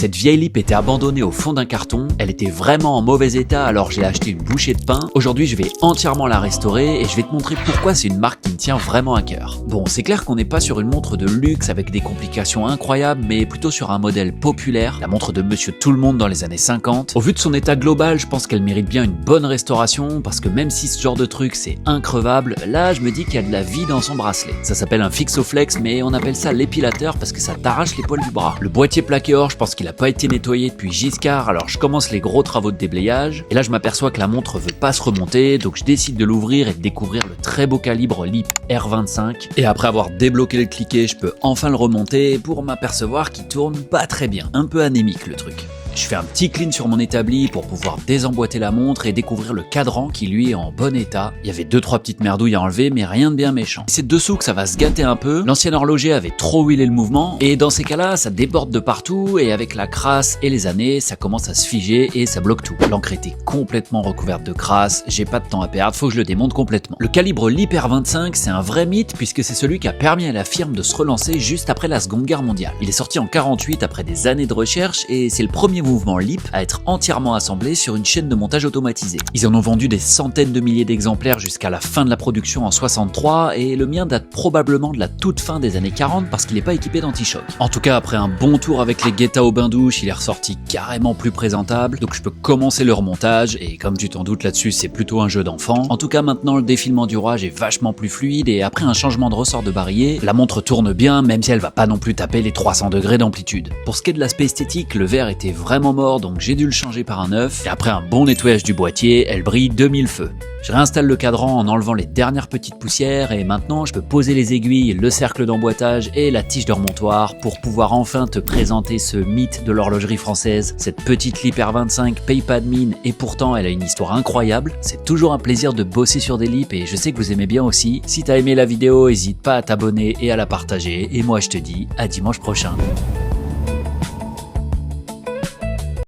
Cette vieille lip était abandonnée au fond d'un carton, elle était vraiment en mauvais état alors j'ai acheté une bouchée de pain. Aujourd'hui je vais entièrement la restaurer et je vais te montrer pourquoi c'est une marque qui me tient vraiment à cœur. Bon, c'est clair qu'on n'est pas sur une montre de luxe avec des complications incroyables, mais plutôt sur un modèle populaire, la montre de Monsieur Tout-le-Monde dans les années 50. Au vu de son état global, je pense qu'elle mérite bien une bonne restauration parce que même si ce genre de truc c'est increvable, là je me dis qu'il y a de la vie dans son bracelet. Ça s'appelle un Fixoflex, mais on appelle ça l'épilateur parce que ça t'arrache les poils du bras. Le boîtier plaqué or, je pense qu'il a pas été nettoyé depuis Giscard, alors je commence les gros travaux de déblayage et là je m'aperçois que la montre veut pas se remonter, donc je décide de l'ouvrir et de découvrir le très beau calibre Lip R25. Et après avoir débloqué le cliquet, je peux enfin le remonter pour m'apercevoir qu'il tourne pas très bien, un peu anémique le truc. Je fais un petit clean sur mon établi pour pouvoir désemboîter la montre et découvrir le cadran qui lui est en bon état. Il y avait 2-3 petites merdouilles à enlever mais rien de bien méchant. C'est dessous que ça va se gâter un peu, l'ancien horloger avait trop huilé le mouvement et dans ces cas-là ça déborde de partout et avec la crasse et les années ça commence à se figer et ça bloque tout. L'encre était complètement recouverte de crasse, j'ai pas de temps à perdre, faut que je le démonte complètement. Le calibre Lip R25 c'est un vrai mythe puisque c'est celui qui a permis à la firme de se relancer juste après la Seconde Guerre mondiale. Il est sorti en 48 après des années de recherche et c'est le premier mouvement Lip à être entièrement assemblé sur une chaîne de montage automatisée. Ils en ont vendu des centaines de milliers d'exemplaires jusqu'à la fin de la production en 63 et le mien date probablement de la toute fin des années 40 parce qu'il n'est pas équipé d'anti-choc. En tout cas, après un bon tour avec les guetta au bain-douche, il est ressorti carrément plus présentable, donc je peux commencer le remontage et comme tu t'en doutes là-dessus, c'est plutôt un jeu d'enfant. En tout cas, maintenant le défilement du rouage est vachement plus fluide et après un changement de ressort de barillet, la montre tourne bien même si elle va pas non plus taper les 300 degrés d'amplitude. Pour ce qui est de l'aspect esthétique, le verre était vraiment mort donc j'ai dû le changer par un neuf et après un bon nettoyage du boîtier, elle brille de mille feux. Je réinstalle le cadran en enlevant les dernières petites poussières et maintenant je peux poser les aiguilles, le cercle d'emboîtage et la tige de remontoir pour pouvoir enfin te présenter ce mythe de l'horlogerie française. Cette petite Lip R25 paye pas de mine et pourtant elle a une histoire incroyable. C'est toujours un plaisir de bosser sur des lips et je sais que vous aimez bien aussi. Si t'as aimé la vidéo, n'hésite pas à t'abonner et à la partager et moi je te dis à dimanche prochain.